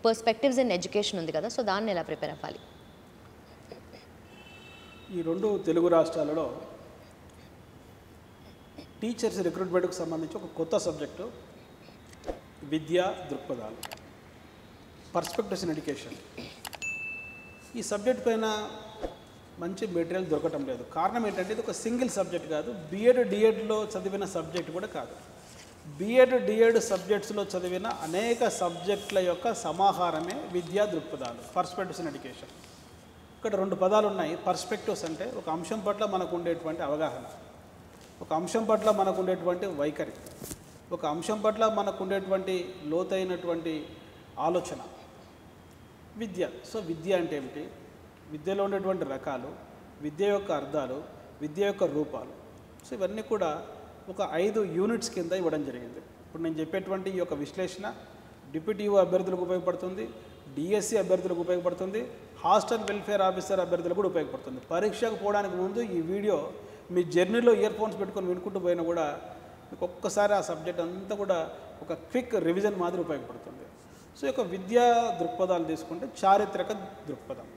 Perspectives in education ఉంది కదా, so దాన్ని ఎలా ప్రిపేర్ అవ్వాలి? ఈ రెండు తెలుగు రాష్ట్రాలలో టీచర్స్ రిక్రూట్మెంట్కి సంబంధించి ఒక కొత్త సబ్జెక్టు విద్యా దృక్పథాలు, పర్స్పెక్టివ్స్ ఇన్ ఎడ్యుకేషన్. ఈ సబ్జెక్ట్ పైన మంచి మెటీరియల్ దొరకటం లేదు. కారణం ఏంటంటే ఇది ఒక సింగిల్ సబ్జెక్ట్ కాదు, బిఎడ్ డిఎడ్లో చదివిన సబ్జెక్ట్ కూడా కాదు. బిఎడ్ డిఎడ్ సబ్జెక్ట్స్లో చదివిన అనేక సబ్జెక్టుల యొక్క సమాహారమే విద్యా దృక్పథాలు, పర్స్పెక్టివ్స్ ఇన్ ఎడ్యుకేషన్. ఇక్కడ రెండు పదాలు ఉన్నాయి. పర్స్పెక్టివ్స్ అంటే ఒక అంశం పట్ల మనకు ఉండేటువంటి అవగాహన, ఒక అంశం పట్ల మనకు ఉండేటువంటి వైఖరి, ఒక అంశం పట్ల మనకు ఉండేటువంటి లోతైనటువంటి ఆలోచన. విద్య, సో విద్య అంటే ఏమిటి, విద్యలో ఉండేటువంటి రకాలు, విద్య యొక్క అర్థాలు, విద్య యొక్క రూపాలు, సో ఇవన్నీ కూడా ఒక 5 యూనిట్స్ కింద ఇవ్వడం జరిగింది. ఇప్పుడు నేను చెప్పేటువంటి ఈ యొక్క విశ్లేషణ డిప్యూటీఓ అభ్యర్థులకు ఉపయోగపడుతుంది, డిఎస్సి అభ్యర్థులకు ఉపయోగపడుతుంది, హాస్టల్ వెల్ఫేర్ ఆఫీసర్ అభ్యర్థులకు కూడా ఉపయోగపడుతుంది. పరీక్షకు పోవడానికి ముందు ఈ వీడియో మీ జర్నీలో ఇయర్ ఫోన్స్ పెట్టుకొని వినుకుంటూ పోయినా కూడా మీకు ఒక్కసారి ఆ సబ్జెక్ట్ అంతా కూడా ఒక క్విక్ రివిజన్ మాదిరి ఉపయోగపడుతుంది. సో ఈ యొక్క విద్యా దృక్పథాలు తీసుకుంటే చారిత్రక దృక్పథం,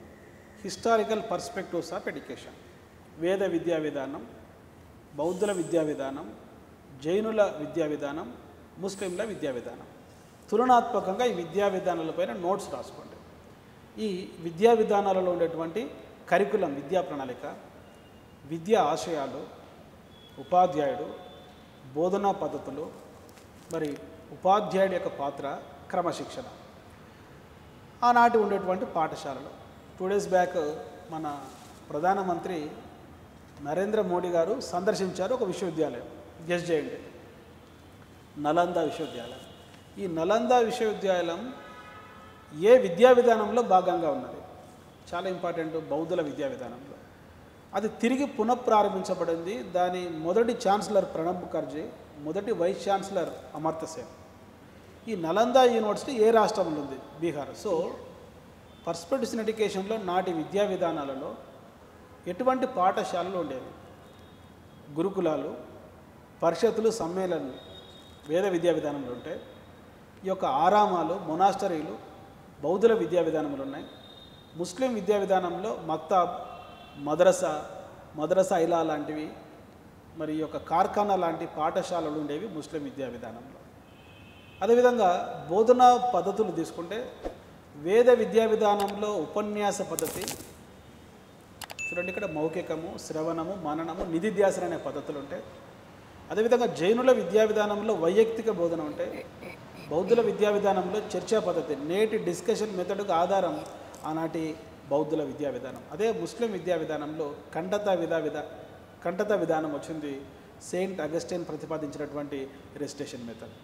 హిస్టారికల్ పర్స్పెక్టివ్స్ ఆఫ్ ఎడ్యుకేషన్, వేద విద్యా విధానం, బౌద్ధుల విద్యా విధానం, జైనుల విద్యా విధానం, ముస్లింల విద్యా విధానం. తులనాత్మకంగా ఈ విద్యా విధానాలపైన నోట్స్ రాసుకోండి. ఈ విద్యా విధానాలలో ఉండేటువంటి కరికులం, విద్యా ప్రణాళిక, విద్యా ఆశయాలు, ఉపాధ్యాయుడు, బోధనా పద్ధతులు, మరి ఉపాధ్యాయుడి యొక్క పాత్ర, క్రమశిక్షణ, ఆనాటి ఉండేటువంటి పాఠశాలలు. 2 days బ్యాక్ మన ప్రధానమంత్రి నరేంద్ర మోడీ గారు సందర్శించారు ఒక విశ్వవిద్యాలయం. గెస్ చేయండి, నలంద విశ్వవిద్యాలయం. ఈ నలంద విశ్వవిద్యాలయం ఏ విద్యా విధానంలో భాగంగా ఉన్నది? చాలా ఇంపార్టెంట్, బౌద్ధుల విద్యా విధానంలో. అది తిరిగి పునఃప్రారంభించబడింది. దాని మొదటి ఛాన్సలర్ ప్రణబ్ ముఖర్జీ, మొదటి వైస్ ఛాన్సలర్ అమర్త్య సేన్. ఈ నలంద యూనివర్సిటీ ఏ రాష్ట్రంలో ఉంది? బీహార్. సో పర్స్పెక్టివ్స్ ఇన్ ఎడ్యుకేషన్లో నాటి విద్యా విధానాలలో ఎటువంటి పాఠశాలలు ఉండేవి? గురుకులాలు, పరిషత్తులు, సమ్మేళనలు వేద విద్యా విధానంలో ఉంటాయి. ఈ యొక్క ఆరామాలు, మొనాస్టరీలు బౌద్ధుల విద్యా విధానములు ఉన్నాయి. ముస్లిం విద్యా విధానంలో మక్తాబ్, మదరసా ఇలా లాంటివి, మరి ఈ యొక్క కార్ఖానా లాంటి పాఠశాలలు ఉండేవి ముస్లిం విద్యా విధానంలో. అదేవిధంగా బోధనా పద్ధతులు తీసుకుంటే వేద విద్యా విధానంలో ఉపన్యాస పద్ధతి చూడండి, ఇక్కడ మౌఖికము, శ్రవణము, మననము, నిధిధ్యాసన అనే పద్ధతులు ఉంటాయి. అదేవిధంగా జైనుల విద్యా విధానంలో వైయక్తిక బోధన ఉంటాయి. బౌద్ధుల విద్యా విధానంలో చర్చా పద్ధతి, నేటి డిస్కషన్ మెథడ్కు ఆధారం ఆనాటి బౌద్ధుల విద్యా విధానం. అదే ముస్లిం విద్యా విధానంలో కంఠత విధానం వచ్చింది, సెయింట్ అగస్టిన్ ప్రతిపాదించినటువంటి రెసిటేషన్ మెథడ్.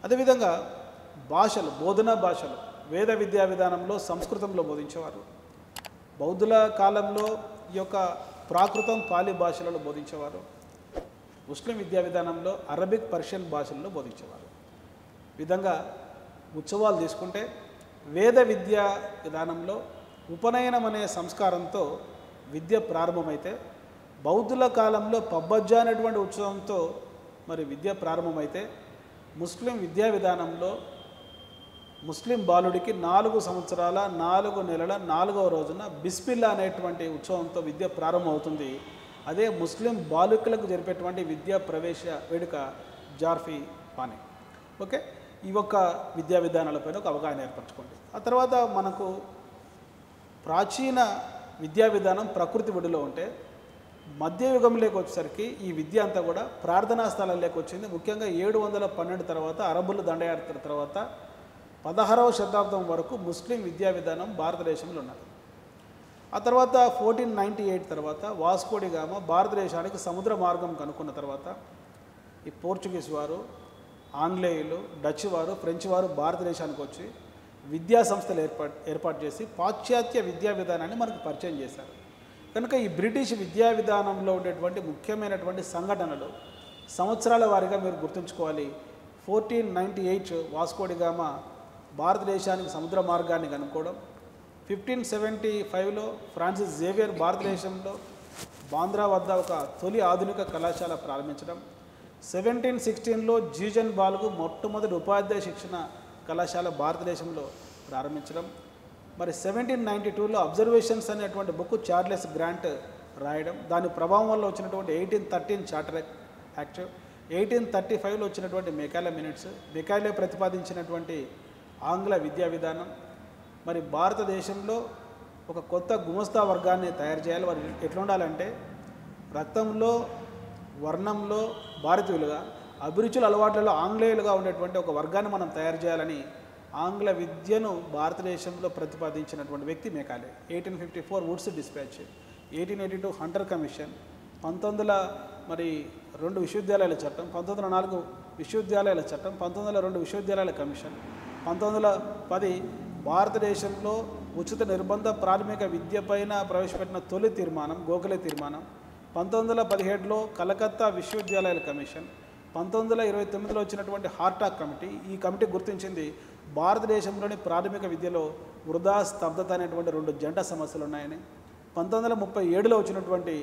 అదేవిధంగా భాషలు, బోధనా భాషలు వేద విద్యా విధానంలో సంస్కృతంలో బోధించేవారు. బౌద్ధుల కాలంలో ఈ యొక్క ప్రాకృతం, పాలి భాషలలో బోధించేవారు. ముస్లిం విద్యా విధానంలో అరబిక్, పర్షియన్ భాషల్లో బోధించేవారు. ఈ విధంగా ఉత్సవాలు తీసుకుంటే వేద విద్యా విధానంలో ఉపనయనం అనే సంస్కారంతో విద్య ప్రారంభమైతే, బౌద్ధుల కాలంలో పబ్బజ్జ అనేటువంటి ఉత్సవంతో మరి విద్య ప్రారంభమైతే, ముస్లిం విద్యా విధానంలో ముస్లిం బాలుడికి 4 సంవత్సరాల 4 నెలల 4వ రోజున బిస్మిల్లా అనేటువంటి ఉత్సవంతో విద్య ప్రారంభమవుతుంది. అదే ముస్లిం బాలికలకు జరిపేటువంటి విద్యా ప్రవేశ వేడుక జార్ఫీ పానీ. ఓకే, ఈ ఒక్క విద్యా విధానాలపైన ఒక అవగాహన ఏర్పరచుకోండి. ఆ తర్వాత మనకు ప్రాచీన విద్యా విధానం ప్రకృతి ఒడిలో ఉంటే, మధ్యయుగంలోకి వచ్చేసరికి ఈ విద్య అంతా కూడా ప్రార్థనా స్థలాల్లోకి వచ్చింది. ముఖ్యంగా 712 తర్వాత, అరబ్బుల దండయాత్ర తర్వాత 16వ శతాబ్దం వరకు ముస్లిం విద్యా విధానం భారతదేశంలో ఉన్నది. ఆ తర్వాత 1498 తర్వాత వాస్కోడి గామా భారతదేశానికి సముద్ర మార్గం కనుక్కున్న తర్వాత ఈ పోర్చుగీస్ వారు, ఆంగ్లేయులు, డచ్ వారు, ఫ్రెంచ్ వారు భారతదేశానికి వచ్చి విద్యా సంస్థలు ఏర్పాటు చేసి పాశ్చాత్య విద్యా విధానాన్ని మనకు పరిచయం చేశారు. కనుక ఈ బ్రిటిష్ విద్యా విధానంలో ఉండేటువంటి ముఖ్యమైనటువంటి సంఘటనలు సంవత్సరాల వారీగా మీరు గుర్తుంచుకోవాలి. 1498 వాస్కోడి గామా భారతదేశానికి సముద్ర మార్గాన్ని కనుక్కోవడం, 1575లో ఫ్రాన్సిస్ జేవియర్ భారతదేశంలో బాంద్రా వద్ద ఒక తొలి ఆధునిక కళాశాల ప్రారంభించడం, 1716లో జీజన్ బాల్కు మొట్టమొదటి ఉపాధ్యాయ శిక్షణ కళాశాల భారతదేశంలో ప్రారంభించడం. మరి 1792లో అబ్జర్వేషన్స్ అనేటువంటి బుక్ చార్లెస్ గ్రాంట్ రాయడం, దాని ప్రభావం వల్ల వచ్చినటువంటి 1813 చార్టర్ యాక్ట్, 1835లో వచ్చినటువంటి మెకాలే మినిట్స్, మెకాలే ప్రతిపాదించినటువంటి ఆంగ్ల విద్యా విధానం, మరి భారతదేశంలో ఒక కొత్త గుమస్తా వర్గాన్ని తయారు చేయాలి. వారు ఎట్లా ఉండాలంటే రక్తంలో వర్ణంలో భారతీయులుగా, అభిరుచుల అలవాట్లలో ఆంగ్లేయులుగా ఉండేటువంటి ఒక వర్గాన్ని మనం తయారు చేయాలని ఆంగ్ల విద్యను భారతదేశంలో ప్రతిపాదించినటువంటి వ్యక్తి Macaulay. 1854 Woods dispatch, 1882 Hunter commission, 1902 విశ్వవిద్యాలయాల చట్టం, 1904 విశ్వవిద్యాలయాల చట్టం, 1902 విశ్వవిద్యాలయాల కమిషన్, 1910 భారతదేశంలో ఉచిత నిర్బంధ ప్రాథమిక విద్య పైన ప్రవేశపెట్టిన తొలి తీర్మానం గోఖలే తీర్మానం, 1917లో కలకత్తా విశ్వవిద్యాలయాల కమిషన్, 1929లో వచ్చినటువంటి హార్టాక్ కమిటీ. ఈ కమిటీ గుర్తించింది భారతదేశంలోని ప్రాథమిక విద్యలో వృధా స్తబ్దత అనేటువంటి 2 జంట సమస్యలు ఉన్నాయని. 1937లో వచ్చినటువంటి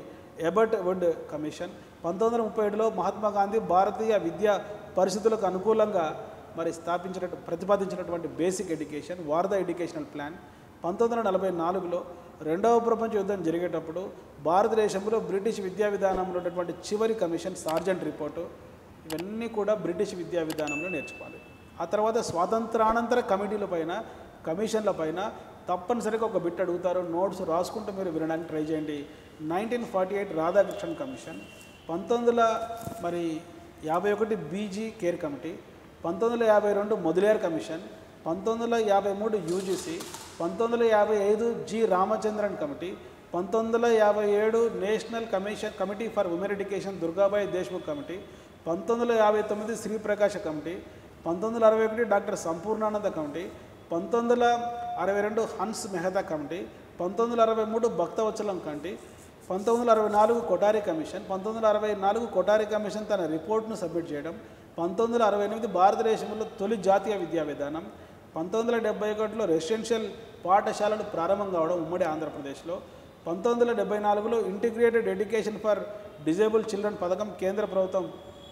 ఎబర్ట్ వుడ్ కమిషన్, 1937లో మహాత్మా గాంధీ భారతీయ విద్యా పరిస్థితులకు అనుకూలంగా మరి ప్రతిపాదించినటువంటి basic education, Wardha educational plan. 1944లో రెండవ ప్రపంచ యుద్ధం జరిగేటప్పుడు భారతదేశంలో బ్రిటిష్ విద్యా విధానంలో ఉన్నటువంటి చివరి కమిషన్ సార్జెంట్ రిపోర్టు. ఇవన్నీ కూడా బ్రిటిష్ విద్యా విధానంలో నేర్చుకోవాలి. ఆ తర్వాత స్వాతంత్రానంతర కమిషన్ల పైన తప్పనిసరిగా ఒక బిట్ అడుగుతారు, నోట్స్ రాసుకుంటూ మీరు వినడానికి ట్రై చేయండి. 1948 Radhakrishnan commission, 1951 BG Kher committee, 1952 Mudaliar commission, 1953 UGC, 1955 G Ramachandran committee, 1957 national committee for women education Durgabai Deshmukh committee, 1959 Sriprakasa committee, 1961 doctor Sampurnanand committee, 1962 Hansa Mehta committee, 1963 Bhaktavatsalam committee, 1964 Kothari commission, 1964 Kothari commission తన రిపోర్ట్ను సబ్మిట్ చేయడం, 1968 భారతదేశంలో తొలి జాతీయ విద్యా విధానం, 1971లో రెసిడెన్షియల్ పాఠశాలలు ప్రారంభం కావడం ఉమ్మడి ఆంధ్రప్రదేశ్లో, 1974లో integrated education for disabled children పథకం కేంద్ర ప్రభుత్వం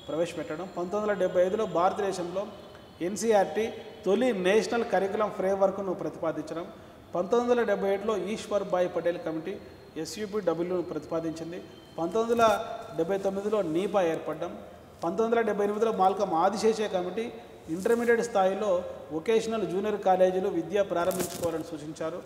ప్రవేశపెట్టడం, 1975లో భారతదేశంలో ఎన్సీఆర్టీ తొలి నేషనల్ కరికులం ఫ్రేమ్వర్క్ను ప్రతిపాదించడం, 1977లో ఈశ్వర్ భాయ్ పటేల్ కమిటీ ఎస్యూపీడబ్ల్యూను ప్రతిపాదించింది, 1979లో నీపా ఏర్పడడం, 1978లో మాల్కమ్ ఆదిశేషయ్య కమిటీ ఇంటర్మీడియట్ స్థాయిలో వొకేషనల్ జూనియర్ కాలేజీలు విద్య ప్రారంభించుకోవాలని సూచించారు,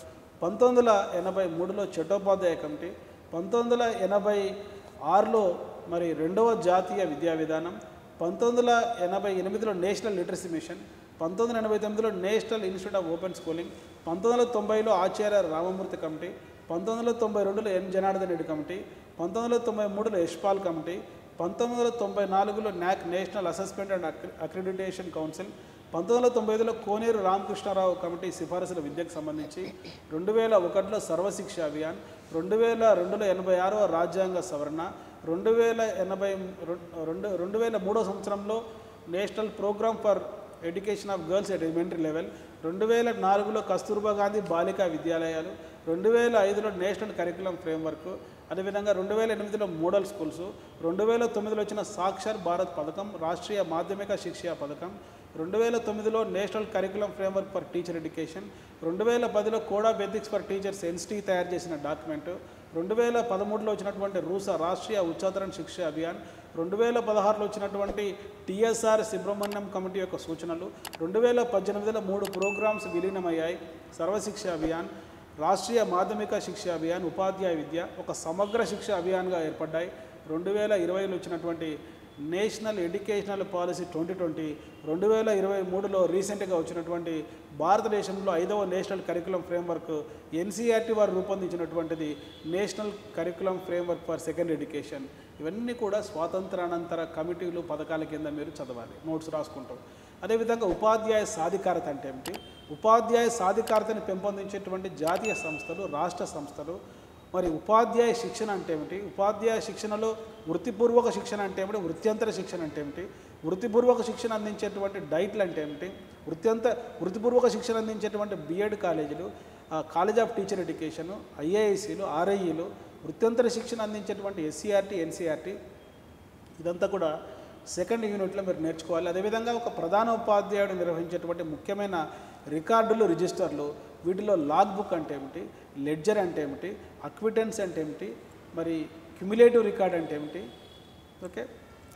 1983లో చట్టోపాధ్యాయ కమిటీ, 1986లో మరి రెండవ జాతీయ విద్యా విధానం, 1988లో నేషనల్ లిటరసీ మిషన్, 1989లో national institute of open schooling, 1990లో ఆచార్య రామమూర్తి కమిటీ, 1992లో ఎన్ జనార్దన్ రెడ్డి కమిటీ, 1993లో యశ్పాల్ కమిటీ, 1994లో NAAC national assessment and accreditation council, 1995లో కోనేరు రామకృష్ణారావు కమిటీ సిఫారసుల విద్యకు సంబంధించి, 2001లో సర్వశిక్ష అభియాన్, 2002లో 86వ రాజ్యాంగ సవరణ, 2003 సంవత్సరంలో national programme for education of girls at elementary level, 2004లో కస్తూర్బా గాంధీ బాలికా విద్యాలయాలు, 2005లో నేషనల్ కరికులం ఫ్రేమ్వర్క్, అదేవిధంగా 2008లో మోడల్ స్కూల్స్, 2009లో వచ్చిన సాక్షర్ భారత్ పథకం, రాష్ట్రీయ మాధ్యమిక శిక్ష పథకం, 2009లో national curriculum framework for teacher education, 2010లో code of ethics for teachers NCTE తయారు చేసిన డాక్యుమెంటు, 2013లో వచ్చినటువంటి రూసా రాష్ట్రీయ ఉच्चारण శిక్ష అభియాన్, 2016లో వచ్చినటువంటి టీఎస్ఆర్ సుబ్రహ్మణ్యం కమిటీ యొక్క సూచనలు, 2018లో 3 ప్రోగ్రామ్స్ విలీనమయ్యాయి, సర్వశిక్ష అభియాన్, రాష్ట్రీయ మాధ్యమిక శిక్ష అభియాన్, ఉపాధ్యాయ విద్య ఒక సమగ్ర శిక్ష అభియాన్గా ఏర్పడ్డాయి. 2020లో వచ్చినటువంటి నేషనల్ ఎడ్యుకేషనల్ పాలసీ 2020, 2023లో రీసెంట్గా వచ్చినటువంటి భారతదేశంలో 5వ నేషనల్ కరికులం ఫ్రేమ్వర్క్ ఎన్సీఆర్టీ వారు రూపొందించినటువంటిది national curriculum framework for secondary education. ఇవన్నీ కూడా స్వాతంత్రానంతర కమిటీలు పథకాల కింద మీరు చదవాలి, నోట్స్ రాసుకుంటాం. అదేవిధంగా ఉపాధ్యాయ సాధికారత అంటే ఏమిటి, ఉపాధ్యాయ సాధికారతని పెంపొందించేటువంటి జాతీయ సంస్థలు, రాష్ట్ర సంస్థలు, మరి ఉపాధ్యాయ శిక్షణ అంటే ఏమిటి, ఉపాధ్యాయ శిక్షణలో వృత్తిపూర్వక శిక్షణ అంటే ఏమిటి, వృత్యంతర శిక్షణ అంటే ఏమిటి, వృత్తిపూర్వక శిక్షణ అందించేటువంటి డైట్లు అంటే ఏమిటి, వృత్తిపూర్వక శిక్షణ అందించేటువంటి బిఎడ్ కాలేజీలు, కాలేజ్ ఆఫ్ టీచర్ ఎడ్యుకేషను, ఐఏఐసీలు, ఆర్ఐఈలు, వృత్యంతర శిక్షణ అందించేటువంటి ఎస్సీఆర్టీ, ఎన్సీఆర్టీ, ఇదంతా కూడా సెకండ్ యూనిట్లో మీరు నేర్చుకోవాలి. అదేవిధంగా ఒక ప్రధాన ఉపాధ్యాయుడు నిర్వహించేటువంటి ముఖ్యమైన రికార్డులు, రిజిస్టర్లు, వీటిలో లాగ్ బుక్ అంటే ఏమిటి, లెడ్జర్ అంటే ఏమిటి, అక్విటెన్స్ అంటే ఏమిటి, మరి క్యుములేటివ్ రికార్డ్ అంటే ఏమిటి, ఓకే,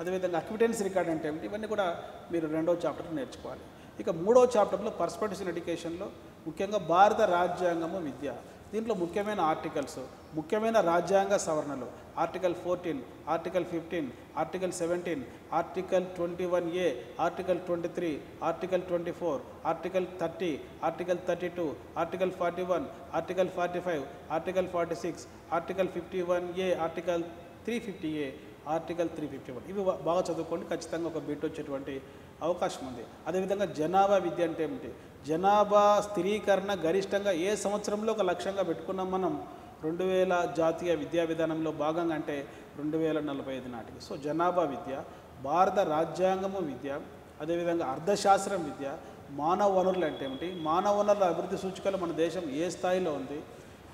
అదేవిధంగా అక్విటెన్స్ రికార్డ్ అంటే ఏమిటి, ఇవన్నీ కూడా మీరు 2వ చాప్టర్ నేర్చుకోవాలి. ఇక 3వ చాప్టర్లో పర్స్పెక్టివ్స్ ఇన్ ఎడ్యుకేషన్లో ముఖ్యంగా భారత రాజ్యాంగము విద్య, దీంట్లో ముఖ్యమైన ఆర్టికల్స్, ముఖ్యమైన రాజ్యాంగ సవరణలు, article 14, article 15, article 17, article 21A, article 23, article 24, article 30, article 32, article 41, article 45, article 46, article 51A, article 350A, article 351. ఇవి బాగా చదువుకోండి, ఖచ్చితంగా ఒక బిట్ వచ్చేటువంటి అవకాశం ఉంది. అదేవిధంగా జనాభా విద్య అంటే ఏమిటి, జనాభా స్థిరీకరణ గరిష్టంగా ఏ సంవత్సరంలో ఒక లక్ష్యంగా పెట్టుకున్నాం మనం, 2000 జాతీయ విద్యా విధానంలో భాగంగా అంటే 2045 నాటికి. సో జనాభా విద్య, భారత రాజ్యాంగము విద్య, అదేవిధంగా అర్థశాస్త్రం విద్య, మానవ వనరులు అంటే ఏమిటి, మానవ వనరుల అభివృద్ధి సూచికలు మన దేశం ఏ స్థాయిలో ఉంది,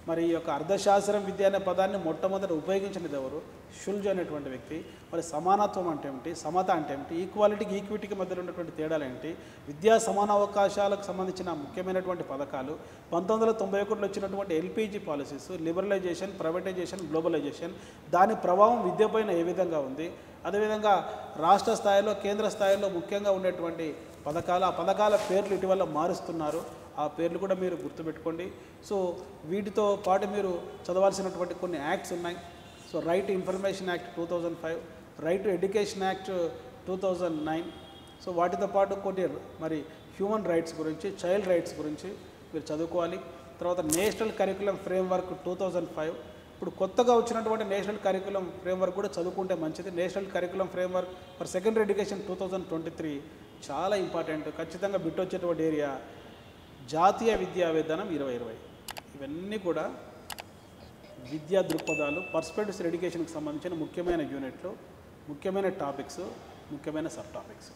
మరి ఈ యొక్క అర్థశాస్త్రం విద్య అనే పదాన్ని మొట్టమొదట ఉపయోగించినది ఎవరు, షుల్జ్ అనేటువంటి వ్యక్తి. మరి సమానత్వం అంటే ఏమిటి, సమత అంటే ఏమిటి, ఈక్వాలిటీకి ఈక్విటీకి మధ్యలో ఉన్నటువంటి తేడాలు ఏంటి, విద్యా సమాన అవకాశాలకు సంబంధించిన ముఖ్యమైనటువంటి పథకాలు, 1991లో వచ్చినటువంటి LPG policies, liberalisation, privatisation, globalisation, దాని ప్రభావం విద్యపైన ఏ విధంగా ఉంది, అదేవిధంగా రాష్ట్ర స్థాయిలో, కేంద్ర స్థాయిలో ముఖ్యంగా ఉండేటువంటి పథకాలు, ఆ పథకాల పేర్లు ఇటీవల మారుస్తున్నారు, ఆ పేర్లు కూడా మీరు గుర్తుపెట్టుకోండి. సో వీటితో పాటు మీరు చదవాల్సినటువంటి కొన్ని యాక్ట్స్ ఉన్నాయి. So right to information act 2005, right to education act 2009. So వాటితో పాటు కొన్ని మరి హ్యూమన్ రైట్స్ గురించి, చైల్డ్ రైట్స్ గురించి మీరు చదువుకోవాలి. తర్వాత నేషనల్ కరికులం ఫ్రేమ్వర్క్ 2005, ఇప్పుడు కొత్తగా వచ్చినటువంటి నేషనల్ కరికులం ఫ్రేమ్వర్క్ కూడా చదువుకుంటే మంచిది. National curriculum framework for secondary education 2023 చాలా ఇంపార్టెంట్, ఖచ్చితంగా బిట్ వచ్చేటువంటి ఏరియా. జాతీయ విద్యా విధానం 2020, ఇవన్నీ కూడా విద్యా దృక్పథాలు, పర్స్పెక్టివ్స్ ఎడ్యుకేషన్కి సంబంధించిన ముఖ్యమైన యూనిట్లు, ముఖ్యమైన టాపిక్స్, ముఖ్యమైన సబ్ టాపిక్స్.